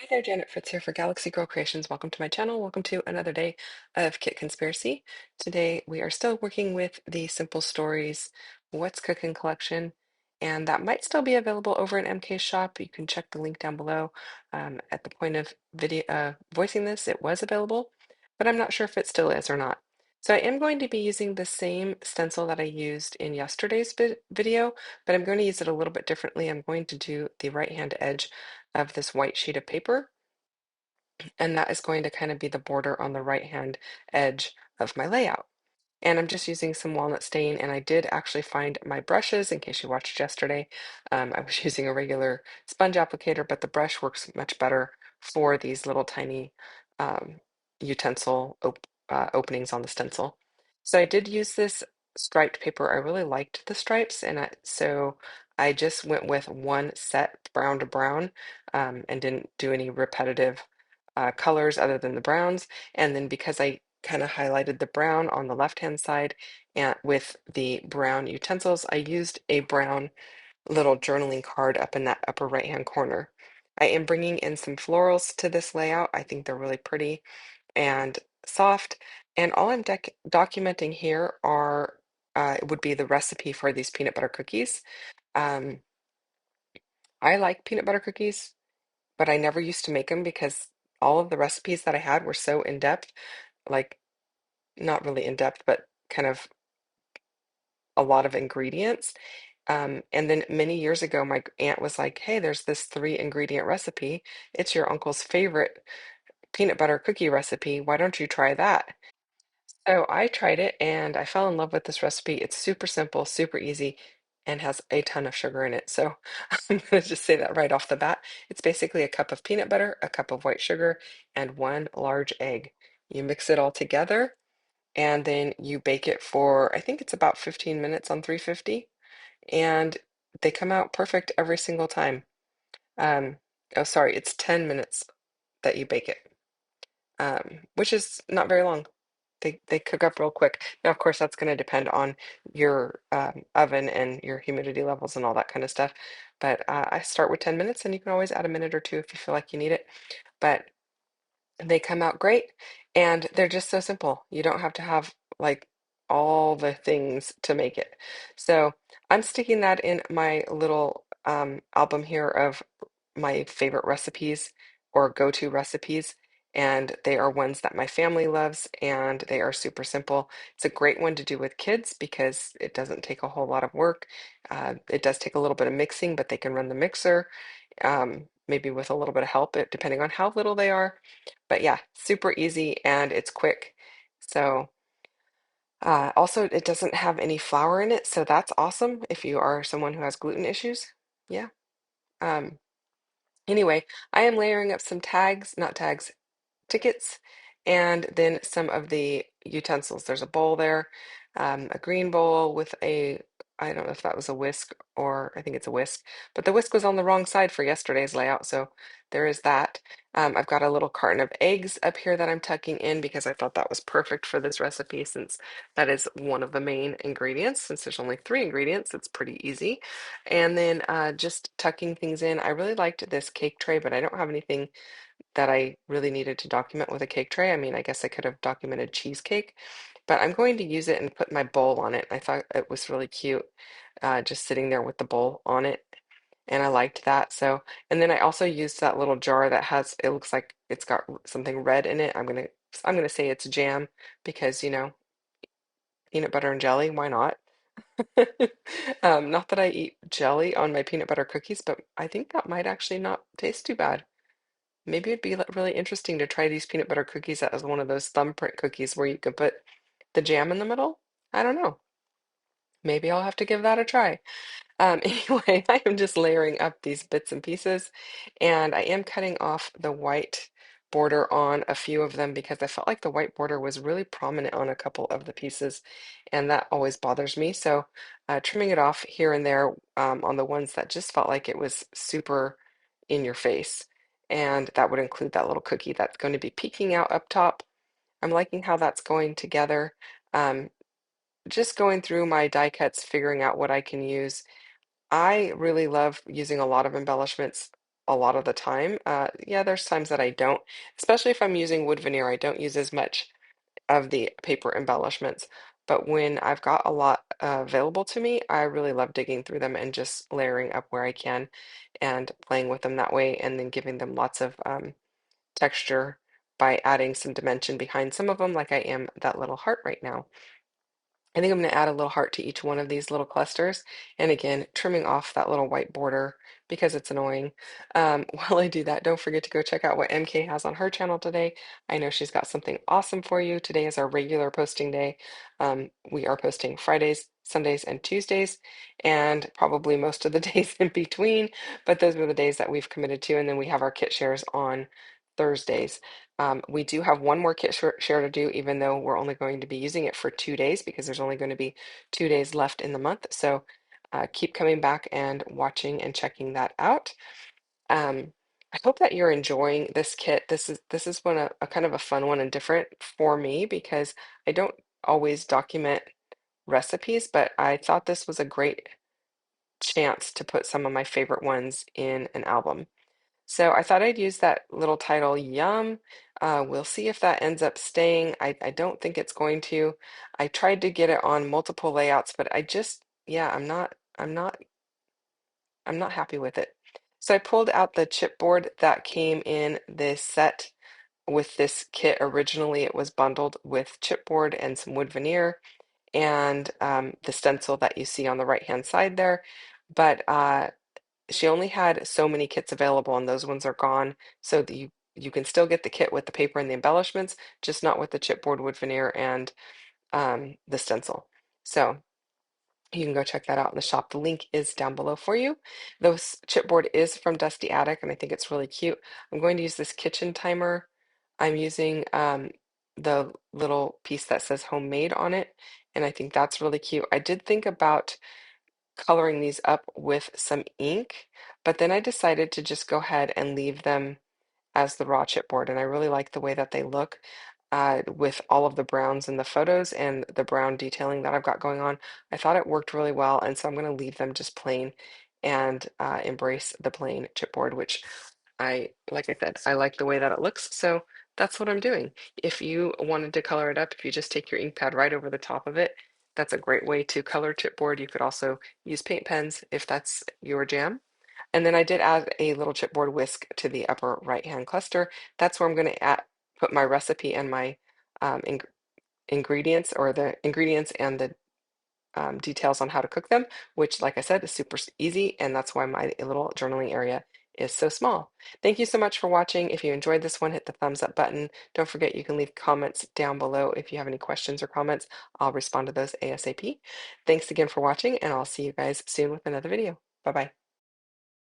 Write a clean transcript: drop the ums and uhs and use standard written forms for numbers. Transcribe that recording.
Hi there, Janet Fritz here for Galaxy Girl Creations. Welcome to my channel. Welcome to another day of Kit Conspiracy. Today we are still working with the Simple Stories What's Cooking collection, and that might still be available over in MK's shop. You can check the link down below. At the point of video voicing this, it was available, but I'm not sure if it still is or not. So I am going to be using the same stencil that I used in yesterday's video, but I'm going to use it a little bit differently. I'm going to do the right-hand edge of this white sheet of paper, and that is going to kind of be the border on the right hand edge of my layout. And I'm just using some walnut stain, and I did actually find my brushes in case you watched yesterday. I was using a regular sponge applicator, but the brush works much better for these little tiny um, utensil openings on the stencil. So I did use this striped paper. I really liked the stripes, and so I just went with one set brown to brown, and didn't do any repetitive colors other than the browns. And then because I kind of highlighted the brown on the left-hand side and with the brown utensils, I used a brown little journaling card up in that upper right-hand corner. I am bringing in some florals to this layout. I think they're really pretty and soft. And all I'm documenting here are would be the recipe for these peanut butter cookies. Um, I like peanut butter cookies, but I never used to make them because all of the recipes that I had were so in depth, like not really in depth, but kind of a lot of ingredients. And then many years ago, my aunt was like, "Hey, there's this three ingredient recipe. It's your uncle's favorite peanut butter cookie recipe. Why don't you try that?" So I tried it and I fell in love with this recipe. It's super simple, super easy, and has a ton of sugar in it. So I'm going to just say that right off the bat. It's basically a cup of peanut butter, a cup of white sugar, and one large egg. You mix it all together and then you bake it for, I think it's about 15 minutes on 350, and they come out perfect every single time. Um, oh, sorry, it's 10 minutes that you bake it, which is not very long. They cook up real quick. Now, of course, that's going to depend on your oven and your humidity levels and all that kind of stuff. But I start with 10 minutes, and you can always add a minute or two if you feel like you need it. But they come out great, and they're just so simple. You don't have to have like all the things to make it. So I'm sticking that in my little album here of my favorite recipes or go-to recipes, and they are ones that my family loves, and they are super simple. It's a great one to do with kids because it doesn't take a whole lot of work. It does take a little bit of mixing, but they can run the mixer, maybe with a little bit of help, depending on how little they are. But yeah, super easy and it's quick. So also, it doesn't have any flour in it, so that's awesome if you are someone who has gluten issues. Yeah. Um, Anyway, I am layering up some tags, not tags, tickets, and then some of the utensils. There's a bowl there, a green bowl with I don't know if that was a whisk or I think it's a whisk, but the whisk was on the wrong side for yesterday's layout, so there is that. I've got a little carton of eggs up here that I'm tucking in because I thought that was perfect for this recipe since that is one of the main ingredients. Since there's only three ingredients, it's pretty easy. And then just tucking things in. I really liked this cake tray, but I don't have anything that I really needed to document with a cake tray. I mean, I guess I could have documented cheesecake, but I'm going to use it and put my bowl on it. I thought it was really cute, just sitting there with the bowl on it, and I liked that. So, and then I also used that little jar that has, it looks like it's got something red in it. I'm gonna say it's jam because, peanut butter and jelly, why not? Not that I eat jelly on my peanut butter cookies, but I think that might actually not taste too bad. Maybe it'd be really interesting to try these peanut butter cookies as one of those thumbprint cookies where you could put the jam in the middle. I don't know. Maybe I'll have to give that a try. Anyway, I am just layering up these bits and pieces, and I am cutting off the white border on a few of them because I felt like the white border was really prominent on a couple of the pieces, and that always bothers me. So, trimming it off here and there on the ones that just felt like it was super in your face, and that would include that little cookie that's going to be peeking out up top. I'm liking how that's going together. Um, just going through my die cuts, figuring out what I can use. I really love using a lot of embellishments a lot of the time. Yeah, there's times that I don't, especially if I'm using wood veneer, I don't use as much of the paper embellishments. But when I've got a lot available to me, I really love digging through them and just layering up where I can and playing with them that way, and then giving them lots of texture by adding some dimension behind some of them, like I am that little heart right now. I think I'm going to add a little heart to each one of these little clusters. And again, trimming off that little white border because it's annoying. While I do that, don't forget to go check out what MK has on her channel today. I know she's got something awesome for you. Today is our regular posting day. We are posting Fridays, Sundays, and Tuesdays, and probably most of the days in between. But those are the days that we've committed to. And then we have our kit shares on Thursdays. We do have one more kit share to do, even though we're only going to be using it for 2 days because there's only going to be 2 days left in the month. So keep coming back and watching and checking that out. I hope that you're enjoying this kit. This is one a kind of a fun one and different for me because I don't always document recipes, but I thought this was a great chance to put some of my favorite ones in an album. So I thought I'd use that little title, Yum. We'll see if that ends up staying. I don't think it's going to. I tried to get it on multiple layouts, but I just, yeah, I'm not happy with it. So I pulled out the chipboard that came in this set with this kit. Originally, it was bundled with chipboard and some wood veneer and the stencil that you see on the right-hand side there. But she only had so many kits available, and those ones are gone. So that you can still get the kit with the paper and the embellishments, just not with the chipboard, wood veneer, and the stencil. So you can go check that out in the shop. The link is down below for you. This chipboard is from Dusty Attic, and I think it's really cute. I'm going to use this kitchen timer. I'm using the little piece that says homemade on it, and I think that's really cute. I did think about coloring these up with some ink, but then I decided to just go ahead and leave them as the raw chipboard, and I really like the way that they look with all of the browns in the photos and the brown detailing that I've got going on. I thought it worked really well, and so I'm going to leave them just plain and embrace the plain chipboard, which like I said, I like the way that it looks, so that's what I'm doing. If you wanted to color it up, if you just take your ink pad right over the top of it, that's a great way to color chipboard. You could also use paint pens if that's your jam. And then I did add a little chipboard whisk to the upper right-hand cluster. That's where I'm going to put my recipe and my ingredients, or the ingredients and the details on how to cook them, which, like I said, is super easy, and that's why my little journaling area is so small. Thank you so much for watching. If you enjoyed this one, hit the thumbs up button. Don't forget you can leave comments down below if you have any questions or comments. I'll respond to those ASAP. Thanks again for watching, and I'll see you guys soon with another video. Bye-bye.